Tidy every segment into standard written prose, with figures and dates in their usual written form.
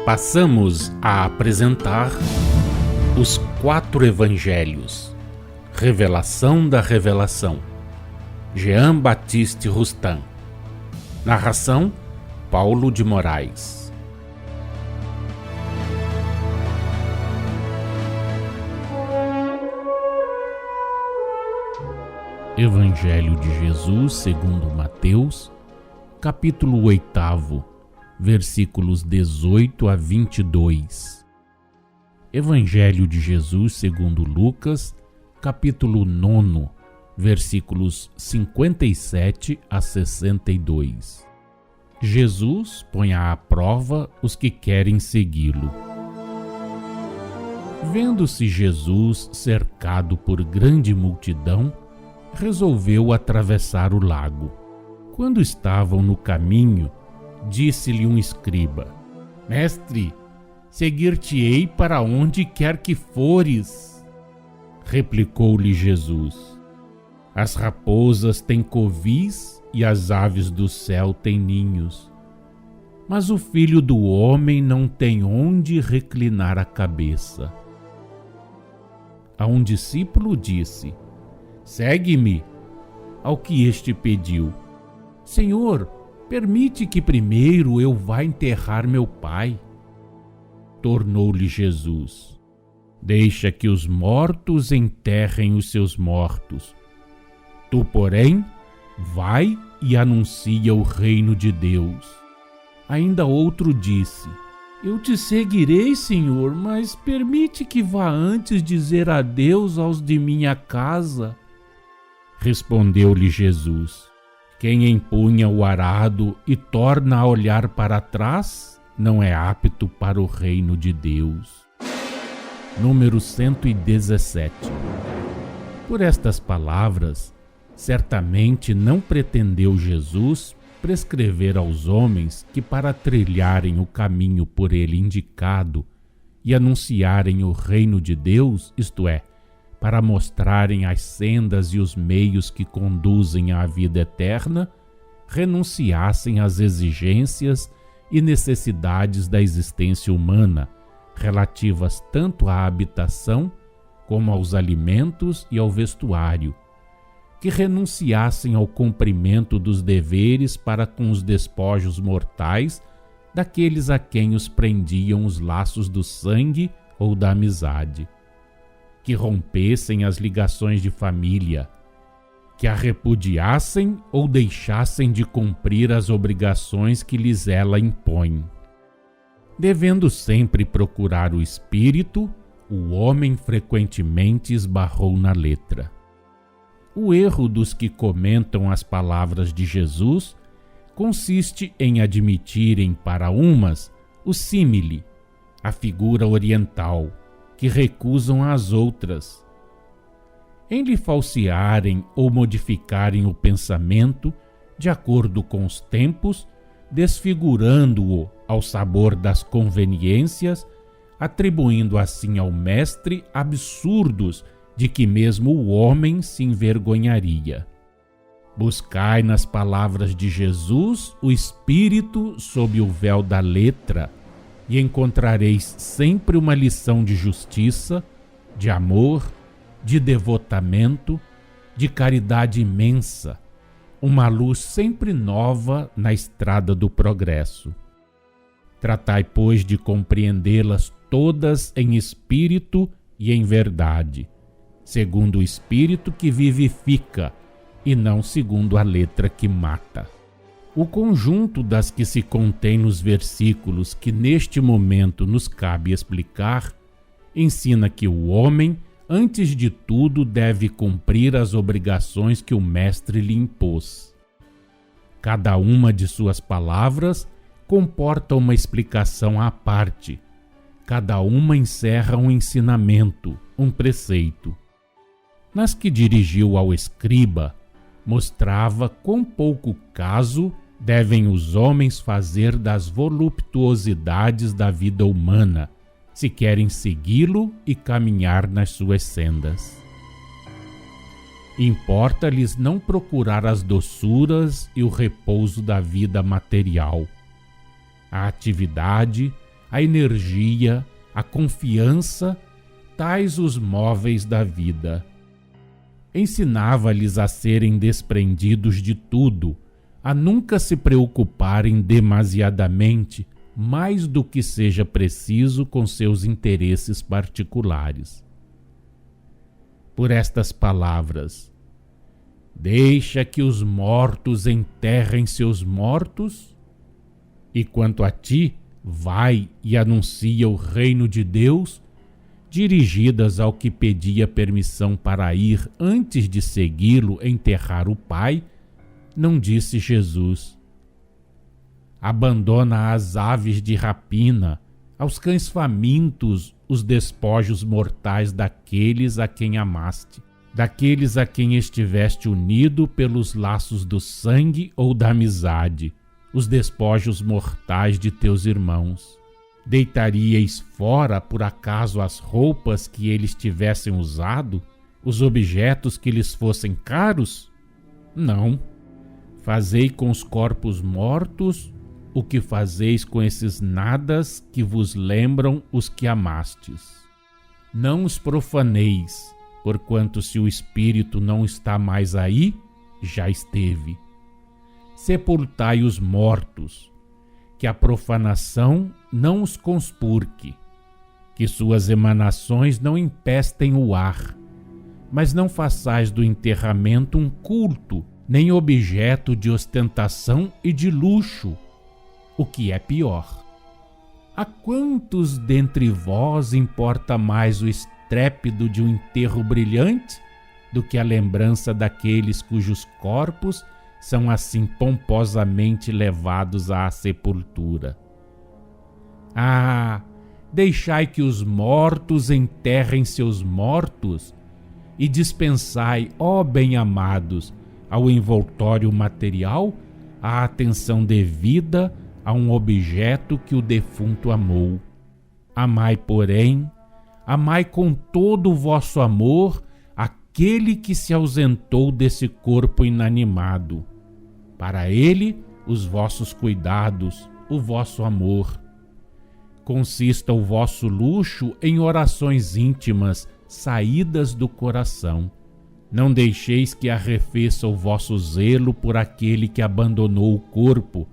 Passamos a apresentar os 4 Evangelhos, Revelação da Revelação, Jean Baptiste Rustin. Narração, Paulo de Moraes. Evangelho de Jesus segundo Mateus, capítulo 8, versículos 18 a 22. Evangelho de Jesus segundo Lucas, capítulo 9, versículos 57 a 62. Jesus põe à prova os que querem segui-lo. Vendo-se Jesus cercado por grande multidão, resolveu atravessar o lago. Quando estavam no caminho, disse-lhe um escriba: Mestre, seguir-te-ei para onde quer que fores. Replicou-lhe Jesus: As raposas têm covis e as aves do céu têm ninhos, mas o Filho do Homem não tem onde reclinar a cabeça. A um discípulo disse: Segue-me. Ao que este pediu: Senhor, permite que primeiro eu vá enterrar meu pai. Tornou-lhe Jesus: Deixa que os mortos enterrem os seus mortos. Tu, porém, vai e anuncia o reino de Deus. Ainda outro disse: Eu te seguirei, Senhor, mas permite que vá antes dizer adeus aos de minha casa. Respondeu-lhe Jesus: Quem empunha o arado e torna a olhar para trás, não é apto para o reino de Deus. Número 117. Por estas palavras, certamente não pretendeu Jesus prescrever aos homens que, para trilharem o caminho por ele indicado e anunciarem o reino de Deus, isto é, para mostrarem as sendas e os meios que conduzem à vida eterna, renunciassem às exigências e necessidades da existência humana, relativas tanto à habitação como aos alimentos e ao vestuário, que renunciassem ao cumprimento dos deveres para com os despojos mortais daqueles a quem os prendiam os laços do sangue ou da amizade, que rompessem as ligações de família, que a repudiassem ou deixassem de cumprir as obrigações que lhes ela impõe. Devendo sempre procurar o espírito, o homem frequentemente esbarrou na letra. O erro dos que comentam as palavras de Jesus consiste em admitirem para umas o símile, a figura oriental, que recusam as outras. Em lhe falsearem ou modificarem o pensamento de acordo com os tempos, desfigurando-o ao sabor das conveniências, atribuindo assim ao mestre absurdos de que mesmo o homem se envergonharia. Buscai nas palavras de Jesus o espírito sob o véu da letra, e encontrareis sempre uma lição de justiça, de amor, de devotamento, de caridade imensa, uma luz sempre nova na estrada do progresso. Tratai, pois, de compreendê-las todas em espírito e em verdade, segundo o espírito que vivifica, e não segundo a letra que mata. O conjunto das que se contém nos versículos que neste momento nos cabe explicar, ensina que o homem, antes de tudo, deve cumprir as obrigações que o mestre lhe impôs. Cada uma de suas palavras comporta uma explicação à parte. Cada uma encerra um ensinamento, um preceito. Nas que dirigiu ao escriba, mostrava quão pouco caso devem os homens fazer das voluptuosidades da vida humana, se querem segui-lo e caminhar nas suas sendas. Importa-lhes não procurar as doçuras e o repouso da vida material. A atividade, a energia, a confiança, tais os móveis da vida. Ensinava-lhes a serem desprendidos de tudo, a nunca se preocuparem demasiadamente, mais do que seja preciso com seus interesses particulares. Por estas palavras, deixa que os mortos enterrem seus mortos, e quanto a ti, vai e anuncia o reino de Deus, dirigidas ao que pedia permissão para ir antes de segui-lo enterrar o pai, não disse Jesus: abandona às aves de rapina, aos cães famintos, os despojos mortais daqueles a quem amaste, daqueles a quem estiveste unido pelos laços do sangue ou da amizade, os despojos mortais de teus irmãos. Deitaríeis fora, por acaso, as roupas que eles tivessem usado, os objetos que lhes fossem caros? Não. Fazei com os corpos mortos o que fazeis com esses nadas que vos lembram os que amastes. Não os profaneis, porquanto se o espírito não está mais aí, já esteve. Sepultai os mortos, que a profanação não os conspurque, que suas emanações não empestem o ar, mas não façais do enterramento um culto, nem objeto de ostentação e de luxo, o que é pior. A quantos dentre vós importa mais o estrépito de um enterro brilhante do que a lembrança daqueles cujos corpos são assim pomposamente levados à sepultura? Ah, deixai que os mortos enterrem seus mortos e dispensai, ó bem-amados, ao envoltório material a atenção devida a um objeto que o defunto amou. Amai, porém, amai com todo o vosso amor aquele que se ausentou desse corpo inanimado. Para ele, os vossos cuidados, o vosso amor. Consista o vosso luxo em orações íntimas, saídas do coração. Não deixeis que arrefeça o vosso zelo por aquele que abandonou o corpo,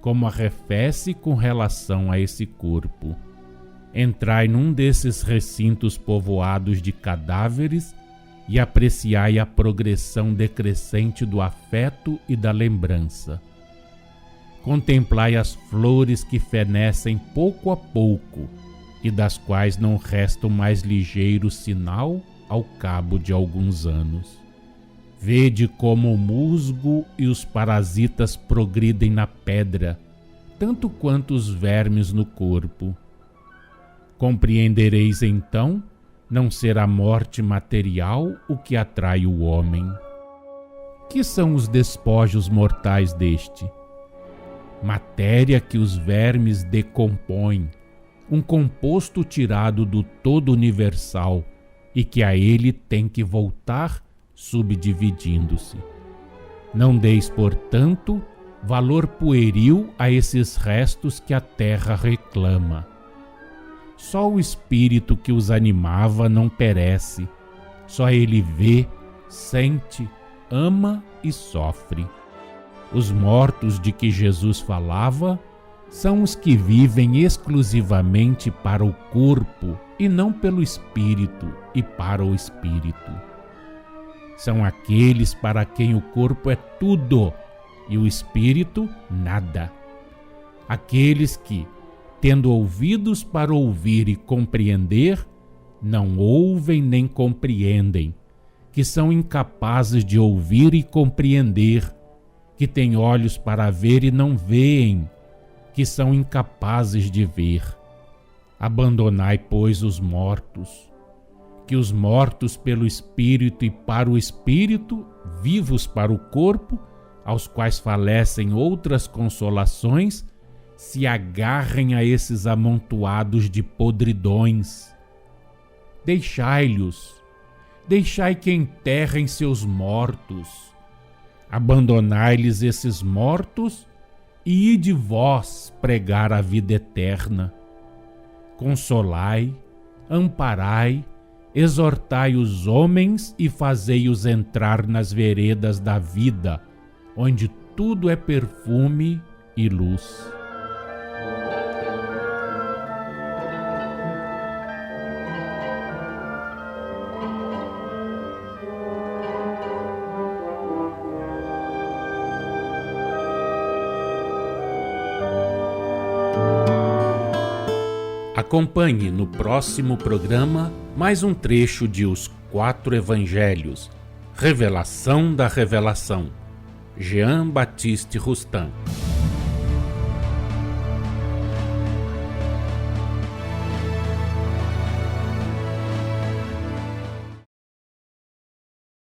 como arrefece com relação a esse corpo. Entrai num desses recintos povoados de cadáveres e apreciai a progressão decrescente do afeto e da lembrança. Contemplai as flores que fenecem pouco a pouco e das quais não resta o mais ligeiro sinal ao cabo de alguns anos. Vede como o musgo e os parasitas progridem na pedra, tanto quanto os vermes no corpo. Compreendereis então não ser a morte material o que atrai o homem. Que são os despojos mortais deste? Matéria que os vermes decompõem, um composto tirado do todo universal e que a ele tem que voltar subdividindo-se. Não deis, portanto, valor pueril a esses restos que a terra reclama. Só o espírito que os animava não perece, só ele vê, sente, ama e sofre. Os mortos de que Jesus falava são os que vivem exclusivamente para o corpo e não pelo espírito e para o espírito. São aqueles para quem o corpo é tudo e o espírito nada. Aqueles que, tendo ouvidos para ouvir e compreender, não ouvem nem compreendem, que são incapazes de ouvir e compreender, que têm olhos para ver e não veem, que são incapazes de ver. Abandonai, pois, os mortos, que os mortos pelo espírito e para o espírito, vivos para o corpo, aos quais falecem outras consolações, se agarrem a esses amontoados de podridões. Deixai-lhes, deixai que enterrem seus mortos. Abandonai-lhes esses mortos e ide vós pregar a vida eterna. consolai, amparai, exortai os homens e fazei-os entrar nas veredas da vida, onde tudo é perfume e luz. Acompanhe no próximo programa mais um trecho de Os Quatro Evangelhos, Revelação da Revelação, Jean Baptiste Rustin.